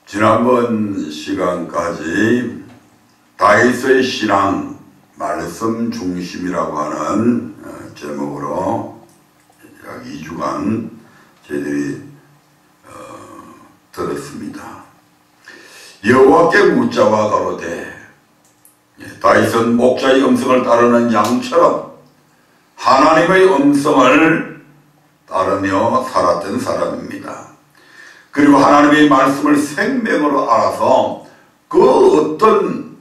지난번 시간까지 다윗의 신앙 말씀 중심이라고 하는 제목으로 약 2주간 저희들이 들었습니다. 여호와께 묻자와 가로되, 다윗은 목자의 음성을 따르는 양처럼 하나님의 음성을 따르며 살았던 사람입니다. 그리고 하나님의 말씀을 생명으로 알아서 그 어떤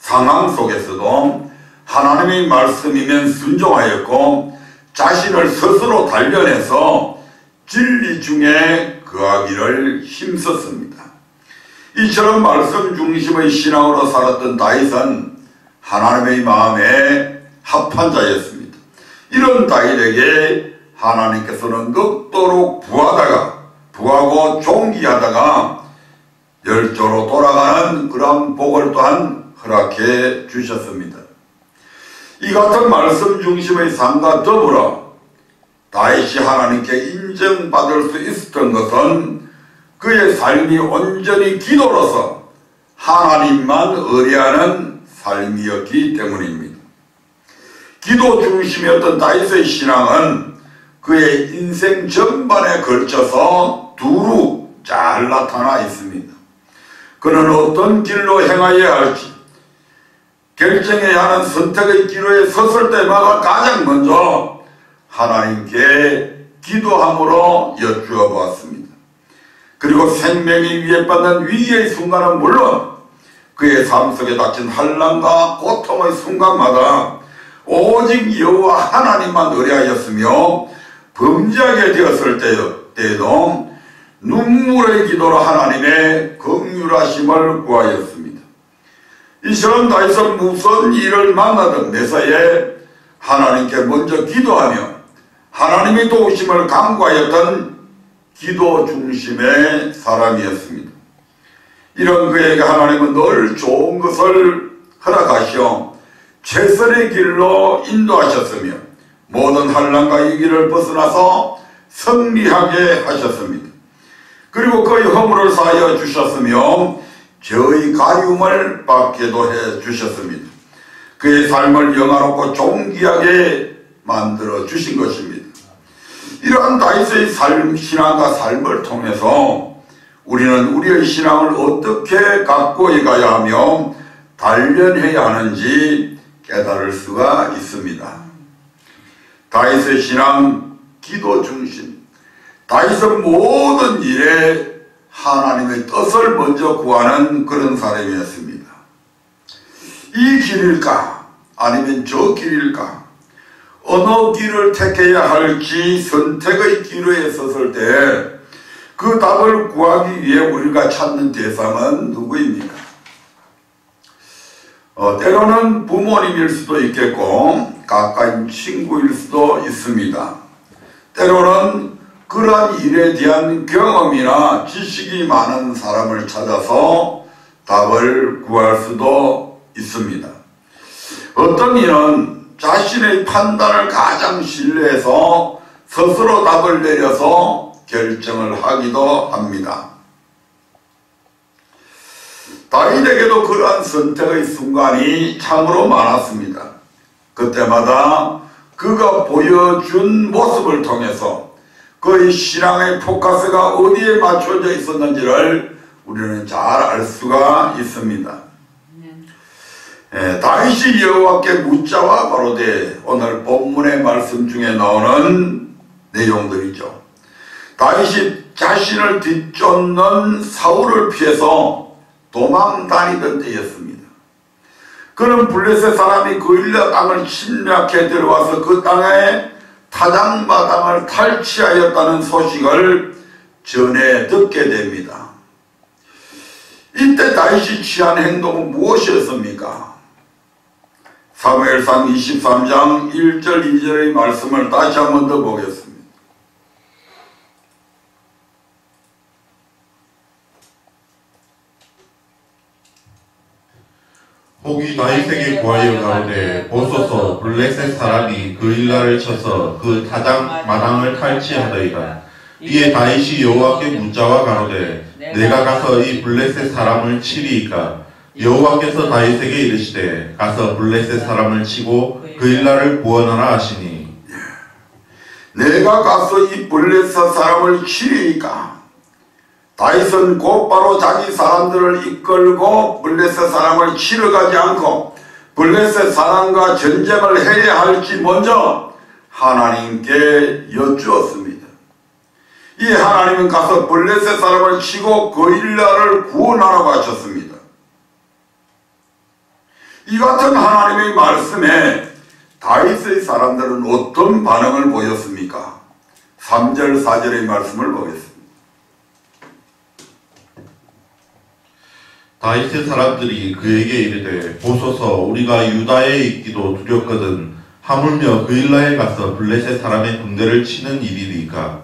상황 속에서도 하나님의 말씀이면 순종하였고 자신을 스스로 단련해서 진리 중에 거하기를 힘썼습니다. 이처럼 말씀 중심의 신앙으로 살았던 다윗은 하나님의 마음에 합한 자였습니다. 이런 다윗에게 하나님께서는 넉도록 부하고 존귀하다가 열조로 돌아가는 그런 복을 또한 허락해 주셨습니다. 이 같은 말씀 중심의 삶과 더불어 다윗이 하나님께 인정받을 수 있었던 것은 그의 삶이 온전히 기도로서 하나님만 의뢰하는 삶이었기 때문입니다. 기도 중심이었던 다윗의 신앙은 그의 인생 전반에 걸쳐서 두루 잘 나타나 있습니다. 그는 어떤 길로 행하여야 할지 결정해야 하는 선택의 기로에 섰을 때마다 가장 먼저 하나님께 기도함으로 여쭈어 보았습니다. 그리고 생명이 위협받는 위기의 순간은 물론 그의 삶 속에 닥친 환난과 고통의 순간마다 오직 여호와 하나님만 의뢰하였으며 범죄하게 되었을 때에도 눈물의 기도로 하나님의 긍휼하심을 구하였습니다. 이처럼 다윗은 무슨 일을 만나든 매사에 하나님께 먼저 기도하며 하나님의 도우심을 간구하였던 기도 중심의 사람이었습니다. 이런 그에게 하나님은 늘 좋은 것을 허락하시어 최선의 길로 인도하셨으며 모든 환난과 위기를 벗어나서 승리하게 하셨습니다. 그리고 그의 허물을 사하여 주셨으며 죄의 가리움을 받게도 해 주셨습니다. 그의 삶을 영화롭고 존귀하게 만들어 주신 것입니다. 이러한 다윗의 신앙과 삶을 통해서 우리는 우리의 신앙을 어떻게 갖고 가야 하며 단련해야 하는지 깨달을 수가 있습니다. 다윗의 신앙, 기도 중심. 다윗은 모든 일에 하나님의 뜻을 먼저 구하는 그런 사람이었습니다. 이 길일까? 아니면 저 길일까? 어느 길을 택해야 할지 선택의 기로에 섰을 때 그 답을 구하기 위해 우리가 찾는 대상은 누구입니까? 때로는 부모님일 수도 있겠고 가까운 친구일 수도 있습니다. 때로는 그러한 일에 대한 경험이나 지식이 많은 사람을 찾아서 답을 구할 수도 있습니다. 어떤 이는 자신의 판단을 가장 신뢰해서 스스로 답을 내려서 결정을 하기도 합니다. 다윗에게도 그러한 선택의 순간이 참으로 많았습니다. 그때마다 그가 보여준 모습을 통해서 그의 신앙의 포커스가 어디에 맞춰져 있었는지를 우리는 잘 알 수가 있습니다. 다윗이 여호와께 묻자와 가로되, 오늘 본문의 말씀 중에 나오는 내용들이죠. 다윗이 자신을 뒤쫓는 사울을 피해서 도망 다니던 때였습니다. 그는 블레셋 사람이 그일라 땅을 침략해 들어와서 그 땅에 타작마당을 탈취하였다는 소식을 전해 듣게 됩니다. 이때 다윗이 취한 행동은 무엇이었습니까? 사무엘상 23장 1절 2절의 말씀을 다시 한 번 더 보겠습니다. 혹이 다윗에게 구하여 가로되, 보소서 블레셋 사람이 그일라를 쳐서 그 타작 마당을 탈취하더이다. 이에 다윗이 여호와께 묻자와 가로되, 내가 가서 이 블레셋 사람을 치리이까 여호와께서 다윗에게 이르시되 가서 블레셋 사람을 치고 그 일날을 구원하라 하시니 내가 가서 이 블레셋 사람을 치리이까. 다윗은 곧바로 자기 사람들을 이끌고 블레셋 사람을 치러 가지 않고 블레셋 사람과 전쟁을 해야 할지 먼저 하나님께 여쭈었습니다. 이 하나님은 가서 블레셋 사람을 치고 그 일날을 구원하라고 하셨습니다. 이 같은 하나님의 말씀에 다윗의 사람들은 어떤 반응을 보였습니까? 3절 4절의 말씀을 보겠습니다. 다윗의 사람들이 그에게 이르되 보소서 우리가 유다에 있기도 두렵거든 하물며 그 일날에 가서 블레셋 사람의 군대를 치는 일이리까.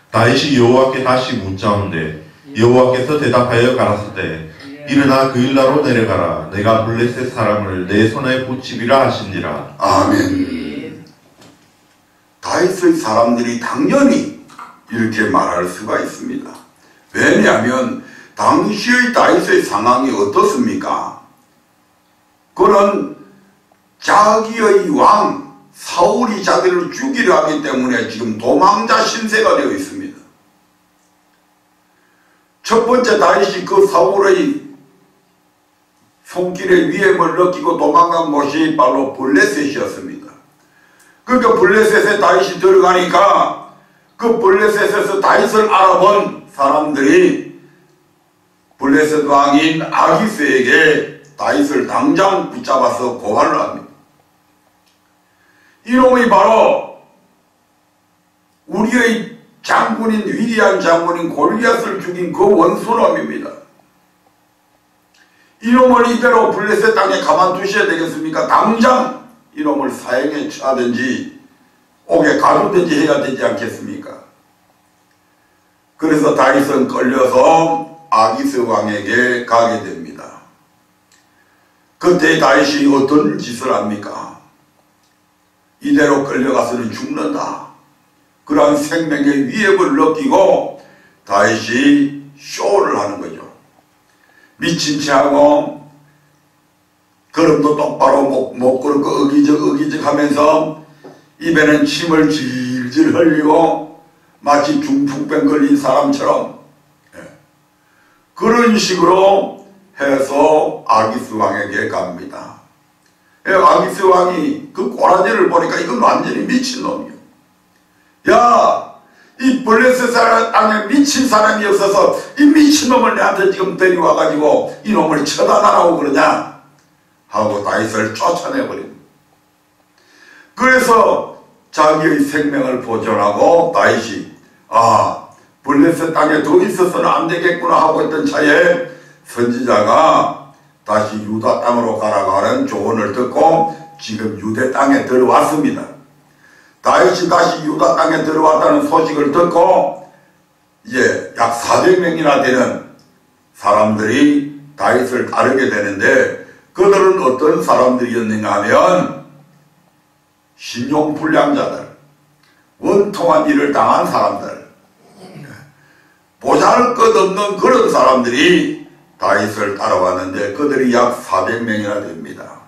다윗이 여호와께 다시 묻자온데 여호와께서 대답하여 가라사대 일어나 그 일나로 내려가라. 내가 블레셋 사람을 내 손에 붙이리라 하시니라. 아멘. 다윗의 사람들이 당연히 이렇게 말할 수가 있습니다. 왜냐하면 당시의 다윗의 상황이 어떻습니까? 그는 자기의 왕 사울이 자기를 죽이려 하기 때문에 지금 도망자 신세가 되어 있습니다. 첫 번째 다윗이 그 사울의 손길의 위험을 느끼고 도망간 곳이 바로 블레셋이었습니다. 그러니까 블레셋에 다윗이 들어가니까 그 블레셋에서 다윗을 알아본 사람들이 블레셋 왕인 아기스에게 다윗을 당장 붙잡아서 고발을 합니다. 이놈이 바로 우리의 장군인 위대한 장군인 골리앗을 죽인 그 원수놈입니다. 이놈을 이대로 블레셋 땅에 가만두셔야 되겠습니까? 당장 이놈을 사형에 처하든지 옥에 가두든지 해야 되지 않겠습니까? 그래서 다윗은 끌려서 아기스 왕에게 가게 됩니다. 그때 다윗이 어떤 짓을 합니까? 이대로 끌려가서는 죽는다. 그러한 생명의 위협을 느끼고 다윗이 쇼를 하는 거죠. 미친 체하고 걸음도 똑바로 못 걸고 어기적 하면서 입에는 침을 질질 흘리고 마치 중풍병 걸린 사람처럼 그런 식으로 해서 아기스 왕에게 갑니다. 아기스 왕이 그 꼬라지를 보니까 이건 완전히 미친놈이에요. 야, 이 블레셋 땅에 미친 사람이 없어서 이 미친놈을 내한테 지금 데려와가지고 이놈을 처단하라고 그러냐 하고 다윗을 쫓아내버립니다. 그래서 자기의 생명을 보존하고 다윗이 블레셋 땅에 더 있어서는 안 되겠구나 하고 있던 차에 선지자가 다시 유다 땅으로 가라고 하는 조언을 듣고 지금 유대 땅에 들어왔습니다. 다윗이 다시 유다 땅에 들어왔다는 소식을 듣고 이제 약 400명이나 되는 사람들이 다윗을 따르게 되는데 그들은 어떤 사람들이었는가 하면 신용불량자들, 원통한 일을 당한 사람들, 보잘것없는 그런 사람들이 다윗을 따라왔는데 그들이 약 400명이나 됩니다.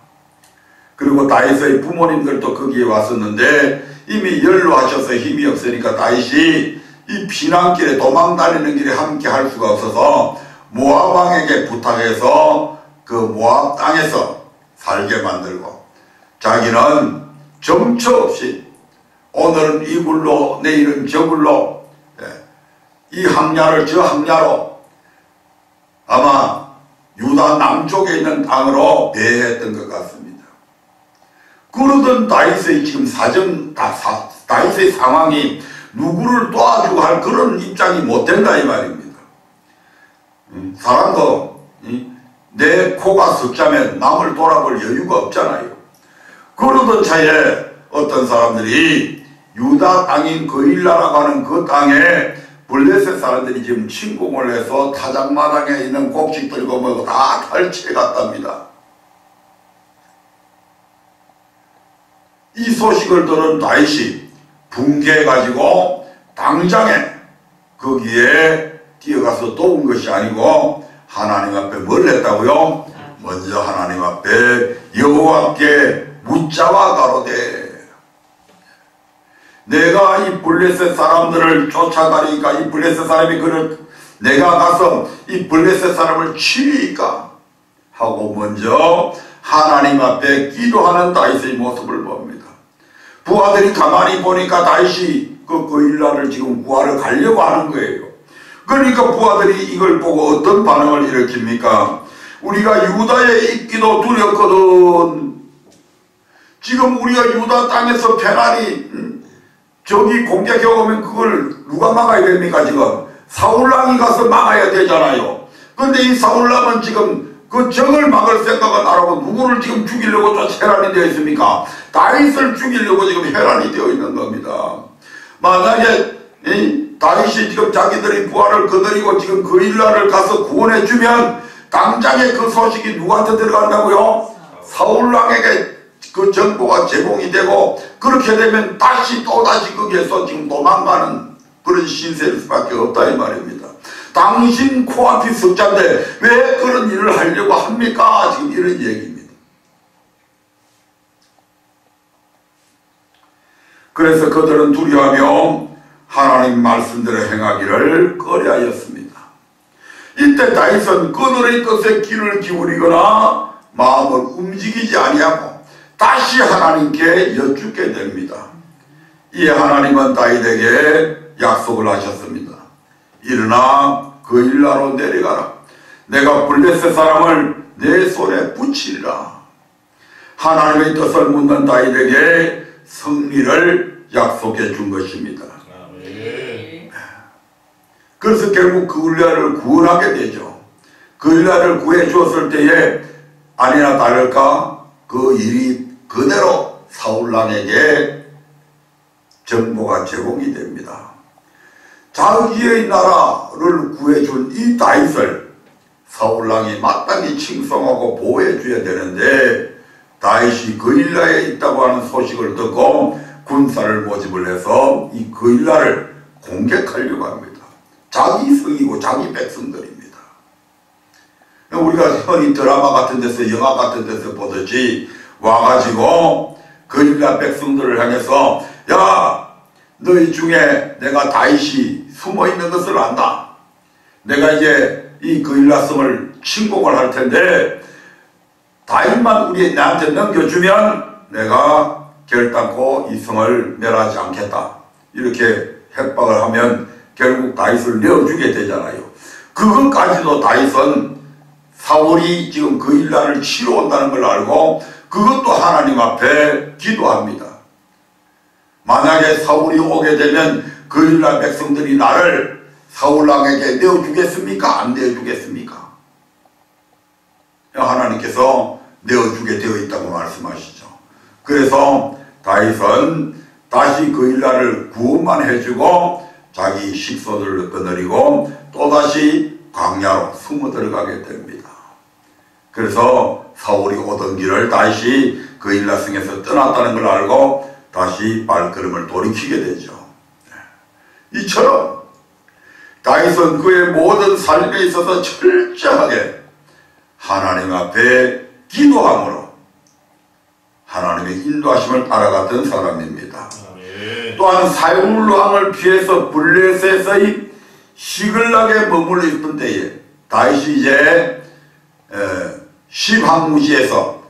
그리고 다윗의 부모님들도 거기에 왔었는데 이미 연로하셔서 힘이 없으니까 다윗이 이 피난길에 도망다니는 길에 함께 할 수가 없어서 모압 왕에게 부탁해서 그 모압 땅에서 살게 만들고 자기는 정처 없이 오늘은 이 굴로 내일은 저 굴로 이 항야를 저 항야로 아마 유다 남쪽에 있는 땅으로 배했던 것 같습니다. 그러던 다윗의 지금 다윗의 상황이 누구를 도와주고 할 그런 입장이 못 된다 이 말입니다. 사람도 내 코가 석자면 남을 돌아볼 여유가 없잖아요. 그러던 차에 어떤 사람들이 유다 땅인 그일라라고 하는 그 땅에 블레셋 사람들이 지금 침공을 해서 타작마당에 있는 곡식들과 뭐고 다 탈취해 갔답니다. 이 소식을 들은 다윗이 분개해가지고 당장에 거기에 뛰어가서 도운 것이 아니고 하나님 앞에 뭘 했다고요? 먼저 하나님 앞에 여호와께 묻자와 가로되 내가 이 블레셋 사람들을 쫓아가리까 이 블레셋 사람이 그를 내가 가서 이 블레셋 사람을 치리까 하고 먼저 하나님 앞에 기도하는 다윗의 모습을 봅니다. 부하들이 가만히 보니까 다윗이 그 거일라를 지금 구하러 가려고 하는 거예요. 그러니까 부하들이 이걸 보고 어떤 반응을 일으킵니까? 우리가 유다에 있기도 두렵거든. 지금 우리가 유다 땅에서 편안히 적이 공격해 오면 그걸 누가 막아야 됩니까? 지금 사울왕이 가서 막아야 되잖아요. 근데 이 사울왕은 지금 그 적을 막을 생각은 안 하고 누구를 지금 죽이려고 혈안이 되어 있습니까? 다윗을 죽이려고 지금 혈안이 되어 있는 겁니다. 만약에 다윗이 지금 자기들이 부하를 거느리고 지금 거일라를 가서 구원해 주면 당장에 그 소식이 누구한테 들어간다고요? 사울왕에게 그 정보가 제공이 되고 그렇게 되면 다시 또다시 거기에서 지금 도망가는 그런 신세일 수밖에 없다 이 말입니다. 당신 코앞이 석자인데 왜 그런 일을 하려고 합니까? 지금 이런 얘기입니다. 그래서 그들은 두려워하며 하나님 말씀대로 행하기를 꺼려하였습니다. 이때 다윗은 그들의 뜻에 귀를 기울이거나 마음을 움직이지 아니하고 다시 하나님께 여쭙게 됩니다. 이에 하나님은 다윗에게 약속을 하셨습니다. 일어나 거일라로 내려가라. 내가 블레셋 사람을 내 손에 붙이리라. 하나님의 뜻을 묻는 다윗에게 승리를 약속해 준 것입니다. 그래서 결국 거일라를 구원하게 되죠. 거일라를 구해 주었을 때에 아니나 다를까 그 일이 그대로 사울왕에게 정보가 제공이 됩니다. 자기의 나라를 구해준 이 다윗을 사울왕이 마땅히 칭송하고 보호해 줘야 되는데 다윗이 거일라에 있다고 하는 소식을 듣고 군사를 모집을 해서 이 거일라를 공격하려고 합니다. 자기 성이고 자기 백성들입니다. 우리가 흔히 드라마 같은 데서 영화 같은 데서 보듯이 와가지고 거일라 백성들을 향해서 야 너희 중에 내가 다윗이 숨어있는 것을 안다. 내가 이제 이 거일라 성을 침공을 할 텐데 다윗만 나한테 넘겨주면 내가 결단코 이 성을 멸하지 않겠다. 이렇게 협박을 하면 결국 다윗을 내어주게 되잖아요. 그것까지도 다윗은 사울이 지금 거일라를 치러 온다는 걸 알고 그것도 하나님 앞에 기도합니다. 만약에 사울이 오게 되면 거일라 백성들이 나를 사울왕에게 내어주겠습니까? 안 내어주겠습니까? 하나님께서 내어주게 되어 있다고 말씀하시죠. 그래서 다윗은 다시 거일라를 구원만 해주고 자기 식소들을 거느리고 또다시 광야로 숨어 들어가게 됩니다. 그래서 사울이 오던 길을 다시 거일라 성에서 떠났다는 걸 알고 다시 발걸음을 돌이키게 되죠. 이처럼 다윗은 그의 모든 삶에 있어서 철저하게 하나님 앞에 기도함으로 하나님의 인도하심을 따라갔던 사람입니다. 또한 사울 왕을 피해서 블레셋의 시글락에 머물러 있던 때에 다윗이 이제 시방무지에서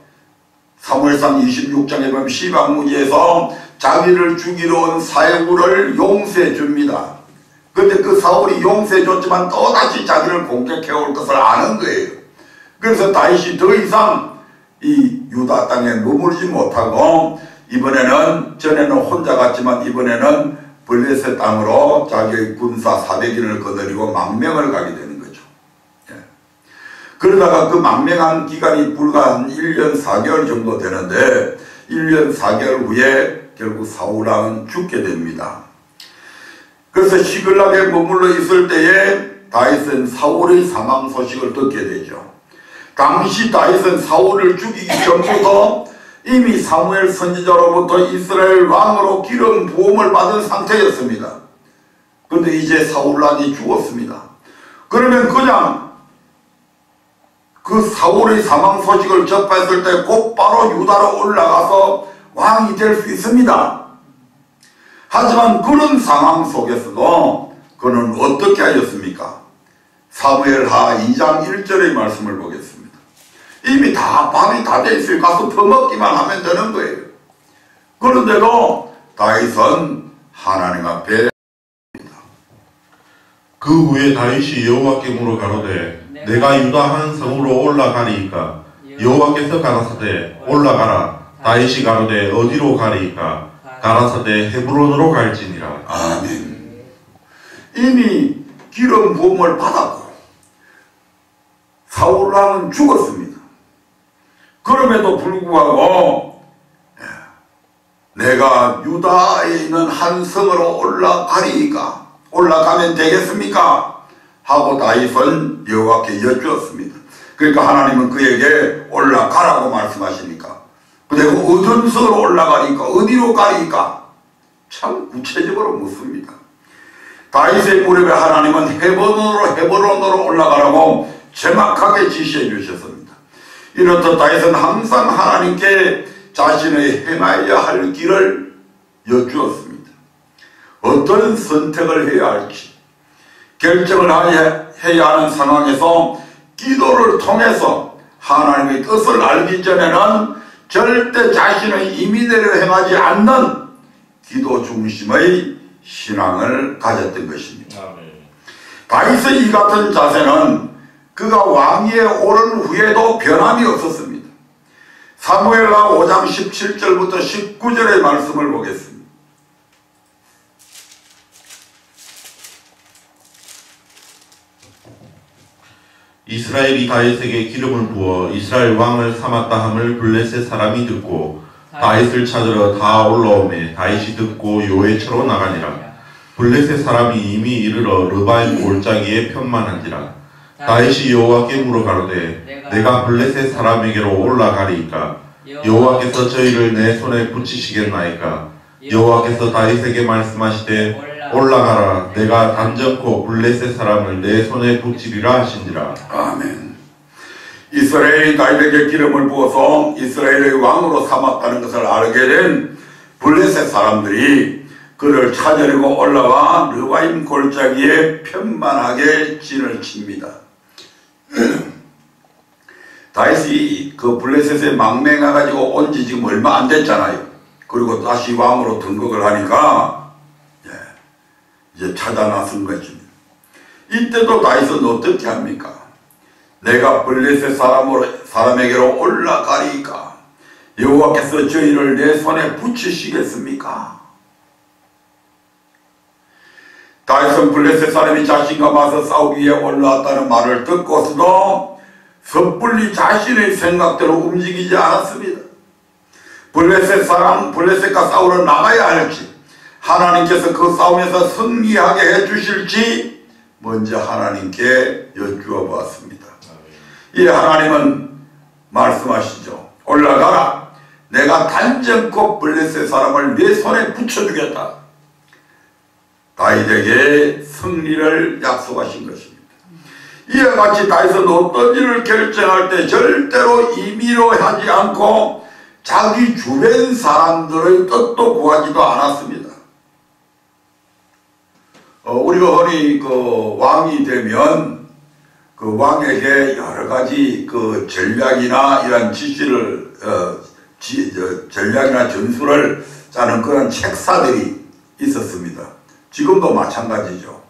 사무엘상 26장에 보면 시방무지에서 자기를 죽이러 온 사울을 용서해 줍니다. 근데 그 사울이 용서해 줬지만 또다시 자기를 공격해 올 것을 아는 거예요. 그래서 다윗이 더 이상 이 유다 땅에 머물지 못하고 이번에는 전에는 혼자 갔지만 이번에는 블레셋 땅으로 자기의 군사 400인을 거느리고 망명을 가게 되는 거죠. 그러다가 그 망명한 기간이 불과 한 1년 4개월 정도 되는데 1년 4개월 후에 결국 사울왕은 죽게 됩니다. 그래서 시글락에 머물러 있을 때에 다윗은 사울의 사망 소식을 듣게 되죠. 당시 다윗은 사울을 죽이기 전부터 이미 사무엘 선지자로부터 이스라엘 왕으로 기름 부음을 받은 상태였습니다. 그런데 이제 사울왕이 죽었습니다. 그러면 그냥 그 사울의 사망 소식을 접했을 때 곧바로 유다로 올라가서 왕이 될 수 있습니다. 하지만 그런 상황 속에서도 그는 어떻게 하였습니까? 사무엘하 2장 1절의 말씀을 보겠습니다. 이미 다 밥이 다 돼 있어요. 가서 퍼먹기만 하면 되는 거예요. 그런데도 다윗은 하나님 앞에 그 후에 다윗이 여호와께 물어 가로되 내가 유다 한 성으로 올라가리이까? 여호와께서 가라사대 올라가라. 다윗이 가로되 어디로 가리이까? 가라사대 헤브론으로 갈지니라. 아멘. 이미 기름 부음을 받았고 사울 왕은 죽었습니다. 그럼에도 불구하고 내가 유다에 있는 한 성으로 올라가리이까? 올라가면 되겠습니까? 하고 다윗은 여호와께 여쭈었습니다. 그러니까 하나님은 그에게 올라가라고 말씀하시니까 내가 어떤 성으로 올라가리까? 어디로 가리까? 참 구체적으로 묻습니다. 다윗의 무렵에 하나님은 헤브론으로 올라가라고 정확하게 지시해 주셨습니다. 이렇듯 다윗은 항상 하나님께 자신의 행하여야 할 길을 여쭈었습니다. 어떤 선택을 해야 할지 결정을 해야 하는 상황에서 기도를 통해서 하나님의 뜻을 알기 전에는 절대 자신의 임의대로 행하지 않는 기도 중심의 신앙을 가졌던 것입니다. 다윗의 이 같은 자세는 그가 왕위에 오른 후에도 변함이 없었습니다. 사무엘하 5장 17절부터 19절의 말씀을 보겠습니다. 이스라엘이 다윗에게 기름을 부어 이스라엘 왕을 삼았다 함을 블레셋 사람이 듣고 다윗을 찾으러 다 올라오매 다윗이 듣고 요회처로 나가니라. 블레셋 사람이 이미 이르러 르바임 골짜기에 편만한지라. 다윗이 여호와께 물어 가로되 내가 블레셋 사람에게로 올라가리이까? 여호와께서 저희를 내 손에 붙이시겠나이까? 여호와께서 다윗에게 말씀하시되 올라가라. 내가 단정코 블레셋 사람을 내 손에 붙이리라 하신지라. 아멘. 이스라엘이 다윗에게 기름을 부어서 이스라엘의 왕으로 삼았다는 것을 알게 된 블레셋 사람들이 그를 찾으려고 올라와 르바임 골짜기에 편만하게 진을 칩니다. 다윗이 그 블레셋에 망명해가지고 온 지 지금 얼마 안 됐잖아요. 그리고 다시 왕으로 등극을 하니까 이제 찾아 나선 것입니다. 이때도 다윗은 어떻게 합니까? 내가 블레셋 사람에게로 올라가리까? 여호와께서 저희를 내 손에 붙이시겠습니까? 다윗은 블레셋 사람이 자신과 맞서 싸우기 위해 올라왔다는 말을 듣고서도 섣불리 자신의 생각대로 움직이지 않았습니다. 블레셋과 싸우러 나가야 할지, 하나님께서 그 싸움에서 승리하게 해주실지 먼저 하나님께 여쭈어 보았습니다. 이 하나님은 말씀하시죠. 올라가라. 내가 단정코 블레셋 사람을 내 손에 붙여주겠다. 다윗에게 승리를 약속하신 것입니다. 이와 같이 다윗은 어떤 일을 결정할 때 절대로 임의로 하지 않고 자기 주변 사람들의 뜻도 구하지도 않았습니다. 우리가 흔히 그 왕이 되면 그 왕에게 여러 가지 그 전략이나 이런 지시를 전략이나 전술을 짜는 그런 책사들이 있었습니다. 지금도 마찬가지죠.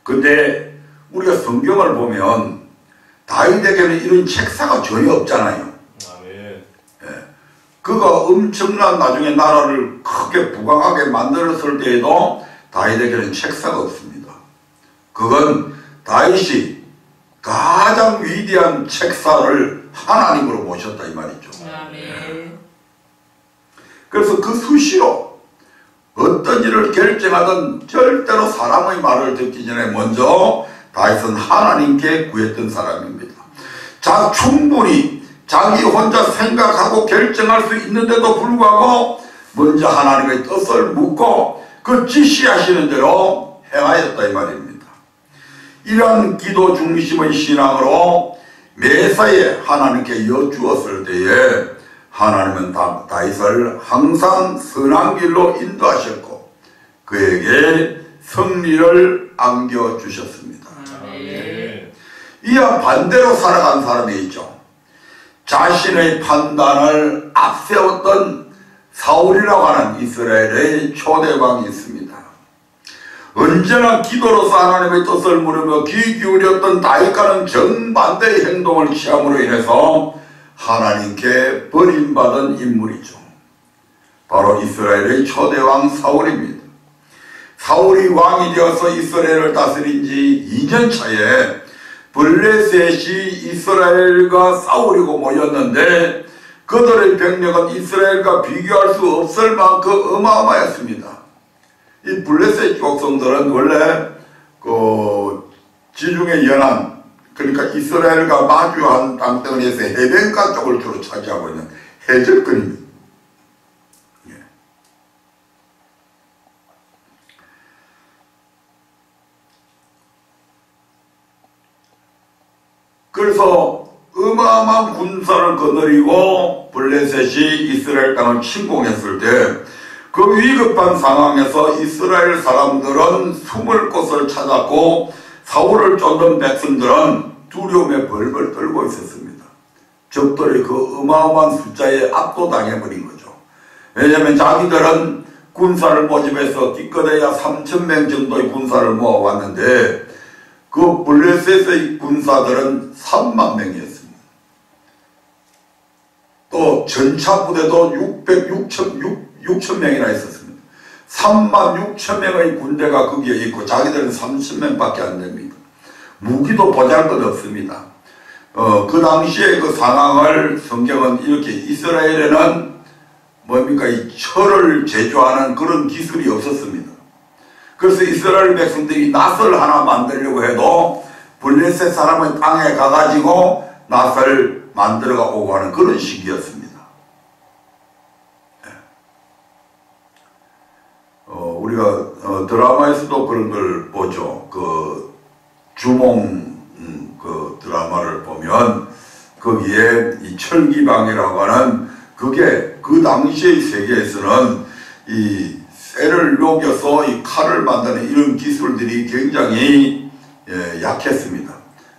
근데 우리가 성경을 보면 다윗에게는 이런 책사가 전혀 없잖아요. 그가 엄청난 나중에 나라를 크게 부강하게 만들었을 때에도 다윗에게는 책사가 없습니다. 그건 다윗이 가장 위대한 책사를 하나님으로 모셨다 이 말이죠. 그래서 그 수시로 어떤 일을 결정하든 절대로 사람의 말을 듣기 전에 먼저 다윗은 하나님께 구했던 사람입니다. 충분히 자기 혼자 생각하고 결정할 수 있는데도 불구하고 먼저 하나님의 뜻을 묻고 그 지시하시는 대로 행하였다 이 말입니다. 이러한 기도 중심의 신앙으로 매사에 하나님께 여쭈었을 때에 하나님은 다윗을 항상 선한 길로 인도하셨고 그에게 승리를 안겨주셨습니다. 이와 반대로 살아간 사람이 있죠. 자신의 판단을 앞세웠던 사울이라고 하는 이스라엘의 초대왕이 있습니다. 언제나 기도로서 하나님의 뜻을 물으며 귀 기울였던 다윗과는 정반대의 행동을 취함으로 인해서 하나님께 버림받은 인물이죠. 바로 이스라엘의 초대왕 사울입니다. 사울이 왕이 되어서 이스라엘을 다스린 지 2년 차에 블레셋이 이스라엘과 싸우려고 모였는데 그들의 병력은 이스라엘과 비교할 수 없을 만큼 어마어마했습니다. 이 블레셋 족속들은 원래 지중해 연안, 그러니까 이스라엘과 마주한 땅덩어리에서 해변가 쪽을 주로 차지하고 있는 해적들입니다. 그래서 어마어마한 군사를 거느리고 블레셋이 이스라엘 땅을 침공했을 때 그 위급한 상황에서 이스라엘 사람들은 숨을 곳을 찾았고 사울을 쫓는 백성들은 두려움에 벌벌 떨고 있었습니다. 적들의 그 어마어마한 숫자에 압도당해버린 거죠. 왜냐하면 자기들은 군사를 모집해서 기껏해야 3,000명 정도의 군사를 모아왔는데 그 블레셋의 군사들은 3만 명이었습니다. 또 전차 부대도 6천 명이나 있었습니다. 3만 6천 명의 군대가 거기에 있고 자기들은 30명밖에 안 됩니다. 무기도 보잘것없습니다. 그 당시에 그 상황을 성경은 이렇게 이스라엘에는 뭡니까 이 철을 제조하는 그런 기술이 없었습니다. 그래서 이스라엘 백성들이 낫을 하나 만들려고 해도 블레셋 사람의 땅에 가가지고 낫을 만들어가 오고 하는 그런 시기였습니다. 우리가 드라마에서도 그런 걸 보죠. 그 주몽 그 드라마를 보면 거기에 이 철기방이라고 하는 그게 그 당시의 세계에서는 이 쇠를 녹여서 이 칼을 만드는 이런 기술들이 굉장히 약했습니다.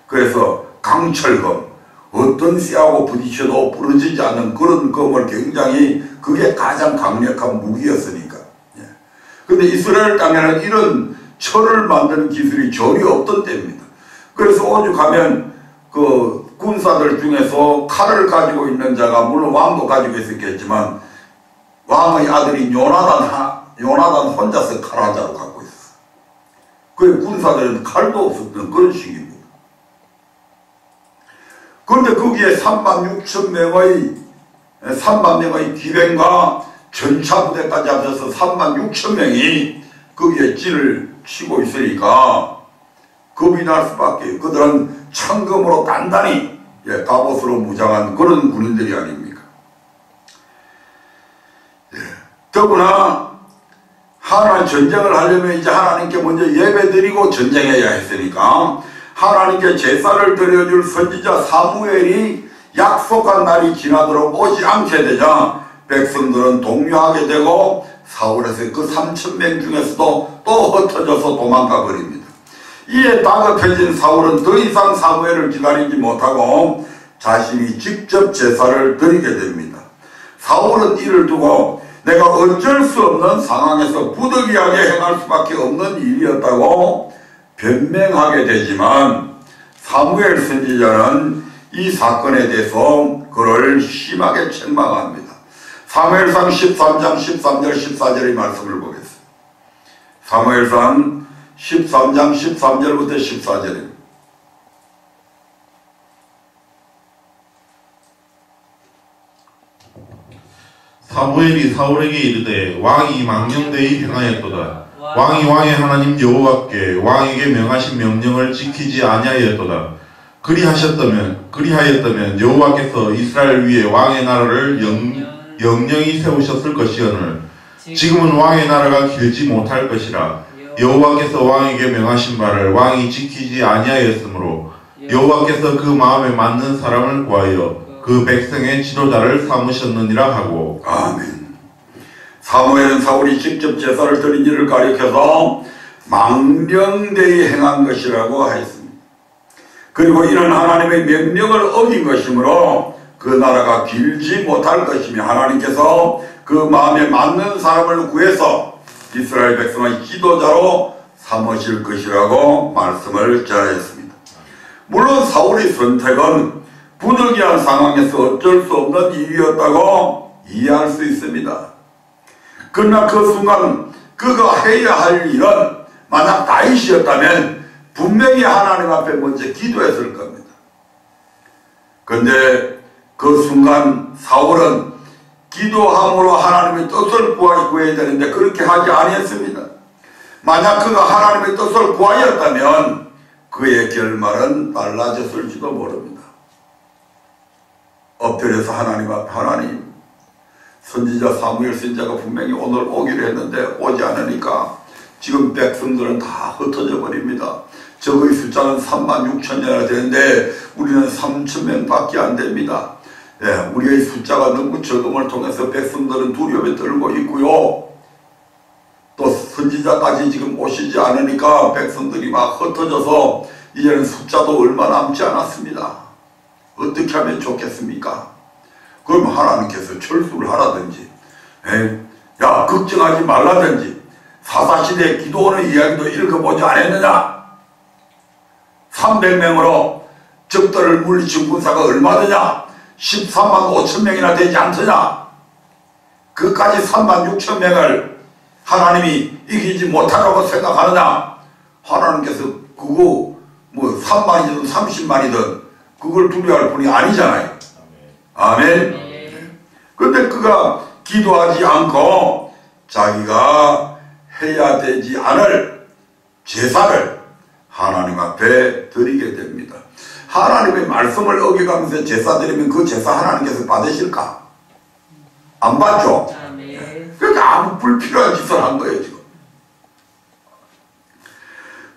그래서 강철검, 어떤 쇠하고 부딪혀도 부러지지 않는 그런 검을 굉장히 그게 가장 강력한 무기였으니까. 근데 이스라엘 땅에는 이런 철을 만드는 기술이 전혀 없던 때입니다. 그래서 오죽하면 그 군사들 중에서 칼을 가지고 있는 자가 물론 왕도 가지고 있었겠지만 왕의 아들이 요나단 혼자서 칼 한 자로 갖고 있었어요. 그 군사들은 칼도 없었던 그런 시기입니다. 그런데 거기에 3만 6천 명의 기병과 전차 부대까지 합쳐서 3만 6천 명이 거기에 찌를 치고 있으니까 겁이 날 수밖에. 그들은 창검으로 단단히 갑옷으로 무장한 그런 군인들이 아닙니까? 더구나 하나님 전쟁을 하려면 이제 하나님께 먼저 예배드리고 전쟁해야 했으니까 하나님께 제사를 드려줄 선지자 사무엘이 약속한 날이 지나도록 오지 않게 되자 백성들은 동요하게 되고 사울에서 그 3,000명 중에서도 또 흩어져서 도망가 버립니다. 이에 다급해진 사울은 더 이상 사무엘을 기다리지 못하고 자신이 직접 제사를 드리게 됩니다. 사울은 이를 두고 내가 어쩔 수 없는 상황에서 부득이하게 행할 수밖에 없는 일이었다고 변명하게 되지만 사무엘 선지자는 이 사건에 대해서 그를 심하게 책망합니다. 사무엘상 13장 13절 14절의 말씀을 보겠습니다. 사무엘상 13장 13절부터 14절입니다. 사무엘이 사울에게 이르되 왕이 망령되이 행하였도다. 왕이 왕의 하나님 여호와께 왕에게 명하신 명령을 지키지 아니하였도다. 그리하였다면 여호와께서 이스라엘 위에 왕의 나라를 영영히 세우셨을 것이오늘 지금은 왕의 나라가 길지 못할 것이라. 여호와께서 왕에게 명하신 바를 왕이 지키지 아니하였으므로 여호와께서 그 마음에 맞는 사람을 구하여 그 백성의 지도자를 삼으셨느니라 하고. 아멘. 사무엘은 사울이 직접 제사를 드린 일을 가리켜서 망령되이 행한 것이라고 하였습니다. 그리고 이는 하나님의 명령을 어긴 것이므로 그 나라가 길지 못할 것이며 하나님께서 그 마음에 맞는 사람을 구해서 이스라엘 백성의 지도자로 삼으실 것이라고 말씀을 전하였습니다. 물론 사울의 선택은 부득이한 상황에서 어쩔 수 없는 일이었다고 이해할 수 있습니다. 그러나 그 순간 그가 해야 할 일은 만약 다윗이었다면 분명히 하나님 앞에 먼저 기도했을 겁니다. 그런데 그 순간 사울은 기도함으로 하나님의 뜻을 구해야 되는데 그렇게 하지 아니했습니다. 만약 그가 하나님의 뜻을 구하였다면 그의 결말은 달라졌을지도 모릅니다. 엎드려서 하나님 앞에 하나님, 선지자 사무엘 선지자가 분명히 오늘 오기로 했는데 오지 않으니까 지금 백성들은 다 흩어져 버립니다. 적의 숫자는 36,000명이나 되는데 우리는 3,000명 밖에 안 됩니다. 우리의 숫자가 너무 적음을 통해서 백성들은 두려움에 떨고 있고요. 또 선지자까지 지금 오시지 않으니까 백성들이 막 흩어져서 이제는 숫자도 얼마 남지 않았습니다. 어떻게 하면 좋겠습니까? 그럼 하나님께서 철수를 하라든지, 야 걱정하지 말라든지, 사사시대 기도하는 이야기도 읽어보지 않았느냐? 300명으로 적들을 물리친 군사가 얼마 되냐? 13만 5천 명이나 되지 않더냐? 그까지 3만 6천 명을 하나님이 이기지 못하라고 생각하느냐? 하나님께서 그거 뭐 3만이든 30만이든 그걸 두려워할 분이 아니잖아요. 아멘. 그런데 그가 기도하지 않고 자기가 해야 되지 않을 제사를 하나님 앞에 드리게 됩니다. 하나님의 말씀을 어겨가면서 제사 드리면 그 제사 하나님께서 받으실까? 안 받죠? 그러니까 아무 불필요한 짓을 한 거예요 지금.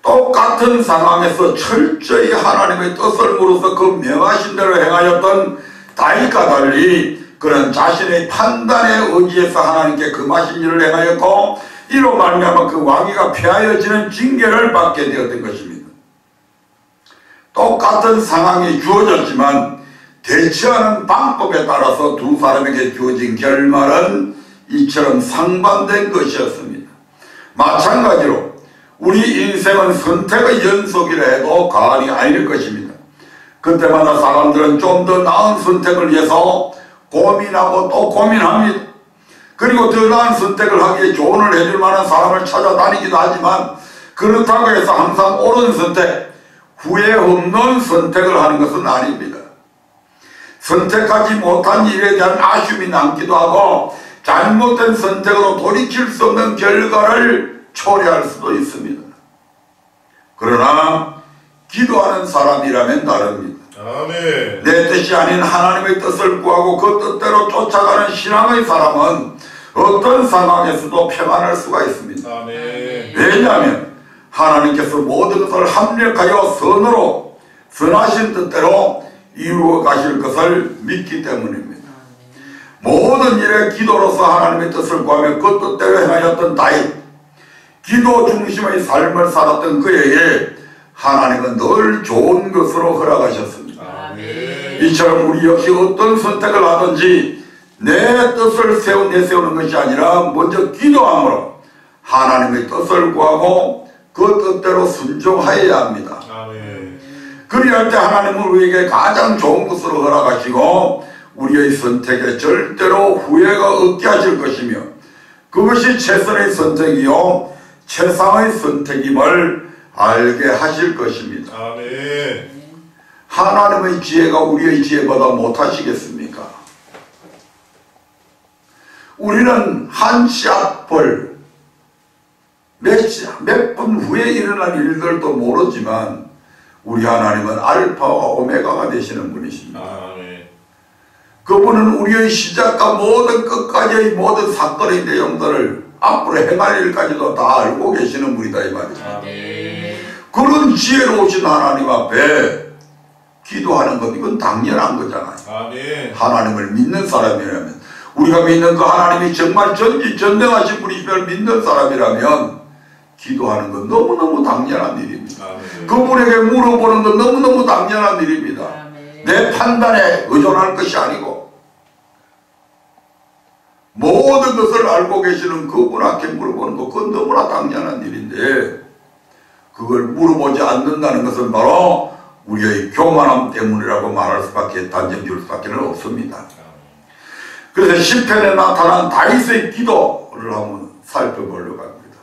똑같은 상황에서 철저히 하나님의 뜻을 물어서 그 명하신 대로 행하였던 다윗과 달리 그는 자신의 판단에 의지해서 하나님께 금하신 일을 행하였고 이로 말미암아 그 왕위가 폐하여지는 징계를 받게 되었던 것입니다. 똑같은 상황이 주어졌지만 대처하는 방법에 따라서 두 사람에게 주어진 결말은 이처럼 상반된 것이었습니다. 마찬가지로 우리 인생은 선택의 연속이라 해도 과언이 아닐 것입니다. 그때마다 사람들은 좀 더 나은 선택을 위해서 고민하고 또 고민합니다. 그리고 더 나은 선택을 하기에 조언을 해줄 만한 사람을 찾아다니기도 하지만 그렇다고 해서 항상 옳은 선택, 후회 없는 선택을 하는 것은 아닙니다. 선택하지 못한 일에 대한 아쉬움이 남기도 하고 잘못된 선택으로 돌이킬 수 없는 결과를 초래할 수도 있습니다. 그러나 기도하는 사람이라면 다릅니다. 아멘. 내 뜻이 아닌 하나님의 뜻을 구하고 그 뜻대로 쫓아가는 신앙의 사람은 어떤 상황에서도 평안할 수가 있습니다. 아멘. 왜냐하면 하나님께서 모든 것을 합력하여 선으로 선하신 뜻대로 이루어 가실 것을 믿기 때문입니다. 모든 일에 기도로서 하나님의 뜻을 구하며 그 뜻대로 행하였던 다윗, 기도 중심의 삶을 살았던 그에게 하나님은 늘 좋은 것으로 허락하셨습니다. 아멘. 이처럼 우리 역시 어떤 선택을 하든지 내 뜻을 내세우는 것이 아니라 먼저 기도함으로 하나님의 뜻을 구하고 그 뜻대로 순종하여야 합니다. 아멘. 그리할 때 하나님은 우리에게 가장 좋은 것으로 허락하시고 우리의 선택에 절대로 후회가 없게 하실 것이며 그것이 최선의 선택이요 최상의 선택임을 알게 하실 것입니다. 아멘. 하나님의 지혜가 우리의 지혜보다 못하시겠습니까? 우리는 한 시 앞을 몇 분 후에 일어날 일들도 모르지만 우리 하나님은 알파와 오메가가 되시는 분이십니다. 아멘. 그분은 우리의 시작과 모든 끝까지의 모든 사건의 내용들을 앞으로 행할 일까지도 다 알고 계시는 분이다 이 말이죠. 아멘. 그런 지혜로우신 하나님 앞에 기도하는 것, 이건 당연한 거잖아요. 아멘. 하나님을 믿는 사람이라면, 우리가 믿는 그 하나님이 정말 전지전능하신 분이심을 믿는 사람이라면 기도하는 건 너무너무 당연한 일입니다. 아멘. 그분에게 물어보는 건 너무너무 당연한 일입니다. 아멘. 내 판단에 의존할 것이 아니고 모든 것을 알고 계시는 그분한테 물어보는 것, 그건 너무나 당연한 일인데 그걸 물어보지 않는다는 것은 바로 우리의 교만함 때문이라고 말할 수밖에, 단정 줄 수밖에 없습니다. 그래서 시편에 나타난 다윗의 기도를 한번 살펴보려고 합니다.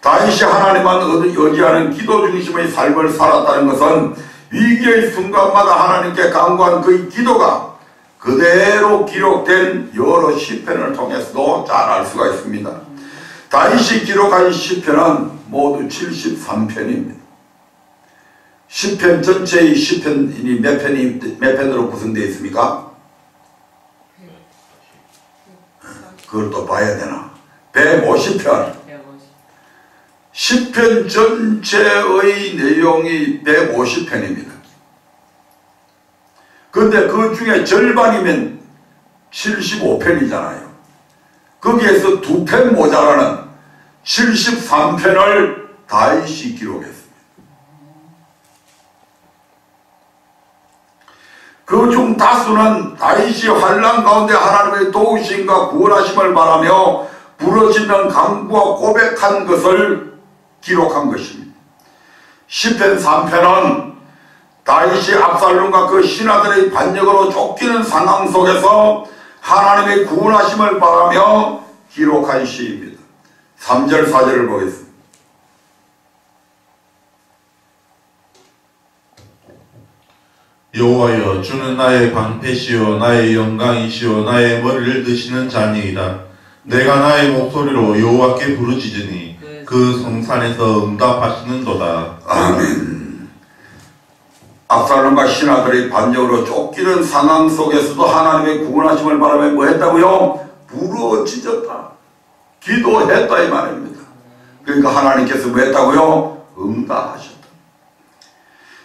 다윗이 하나님만 의지하는 기도 중심의 삶을 살았다는 것은 위기의 순간마다 하나님께 간구한 그의 기도가 그대로 기록된 여러 시편을 통해서도 잘 알 수가 있습니다. 다윗이 기록한 시편은 모두 73편입니다. 시편 전체의 시편이 몇 편으로 구성되어 있습니까? 그걸 또 봐야 되나? 150편. 시편 전체의 내용이 150편입니다. 근데 그 중에 절반이면 75편이잖아요. 거기에서 2편 모자라는 73편을 다윗이 기록했습니다. 그 중 다수는 다윗이 환난 가운데 하나님의 도우심과 구원하심을 바라며 부르짖는 간구와 고백한 것을 기록한 것입니다. 시편 3편은 다윗이 압살롬과 그 신하들의 반역으로 쫓기는 상황 속에서 하나님의 구원하심을 바라며 기록한 시입니다. 3절 4절을 보겠습니다. 여호와여, 주는 나의 방패시요 나의 영광이시요 나의 머리를 드시는 자니이다. 내가 나의 목소리로 여호와께 부르짖으니 그 성산에서 응답하시는도다. 아멘. 압살롬과 신하들의 반역으로 쫓기는 상황 속에서도 하나님의 구원하심을 바라며 뭐 했다고요? 부르짖었다. 기도했다 이 말입니다. 그러니까 하나님께서 뭐 했다고요? 응답하셨다.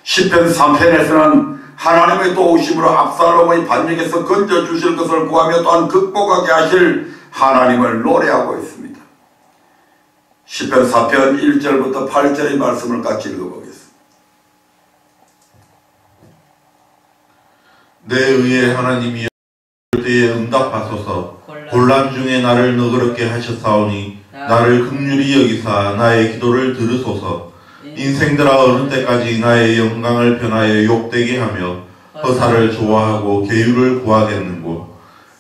시편 3편에서는 하나님의 도우심으로 압살롬의 반역에서 건져주실 것을 구하며 또한 극복하게 하실 하나님을 노래하고 있습니다. 시편 4편 1절부터 8절의 말씀을 같이 읽어보겠습니다. 내 의의 하나님이여, 때에 응답하소서. 곤란 중에 나를 너그럽게 하셨사오니 나를 긍휼히 여기사 나의 기도를 들으소서. 인생들아, 어느 때까지 나의 영광을 변하여 욕되게 하며 허사를 좋아하고 계율을 구하겠는고.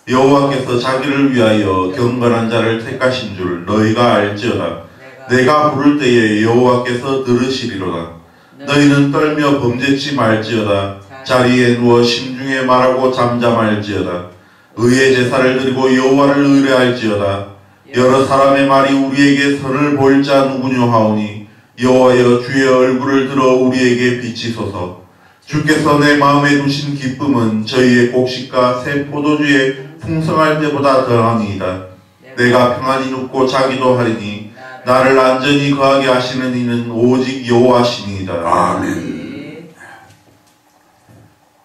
여호와께서 자기를 위하여 경건한 자를 택하신 줄 너희가 알지어다. 내가 부를 때에 여호와께서 들으시리로다. 너희는 떨며 범죄치 말지어다. 자리에 누워 심중에 말하고 잠잠할지어다. 의의 제사를 드리고 여호와를 의뢰할지어다. 여러 사람의 말이 우리에게 선을 보일 자 누구뇨 하오니 여호와여, 주의 얼굴을 들어 우리에게 비치소서. 주께서 내 마음에 두신 기쁨은 저희의 곡식과 새 포도주에 풍성할 때보다 더하니이다. 내가 평안히 눕고 자기도 하리니 나를 안전히 거하게 하시는 이는 오직 여호와시니이다. 아멘.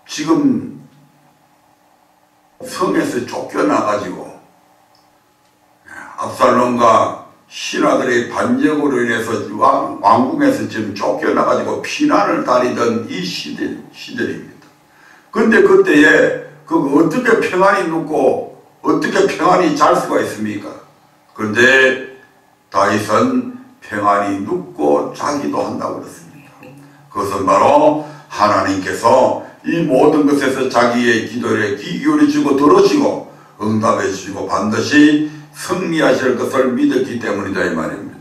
지금 성에서 쫓겨나가지고 압살롬과 신하들의 반역으로 인해서 왕궁에서 지금 쫓겨나가지고 피난을 다니던 이 시절입니다. 근데 그때에 어떻게 평안히 눕고 어떻게 평안히 잘 수가 있습니까? 그런데 다윗은 평안히 눕고 자기도 한다고 그랬습니다. 그것은 바로 하나님께서 이 모든 것에서 자기의 기도에 귀 기울이시고 들으시고 응답해 주시고 반드시 승리하실 것을 믿었기 때문이다 이 말입니다.